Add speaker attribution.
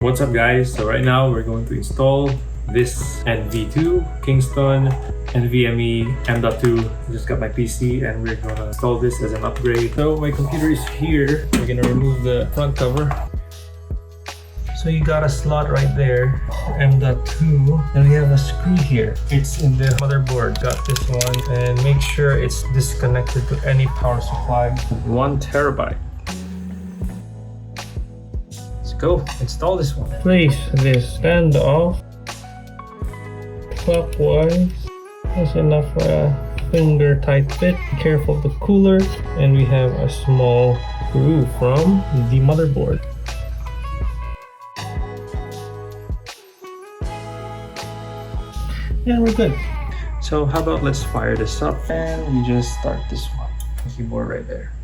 Speaker 1: What's up guys? So right now we're going to install this NV2 Kingston NVME M.2. I just got my PC and we're gonna install this as an upgrade. So my computer is here. We're gonna remove the front cover. So you got a slot right there for M.2 and we have a screw here. It's in the motherboard. Got this one and make sure it's disconnected to any power supply. 1 terabyte. Go install this one. Place this standoff clockwise. That's enough for a finger tight fit. Be careful of the cooler, and we have a small screw from the motherboard. Yeah, we're good. So how about let's fire this up and we just start this one. Keyboard right there.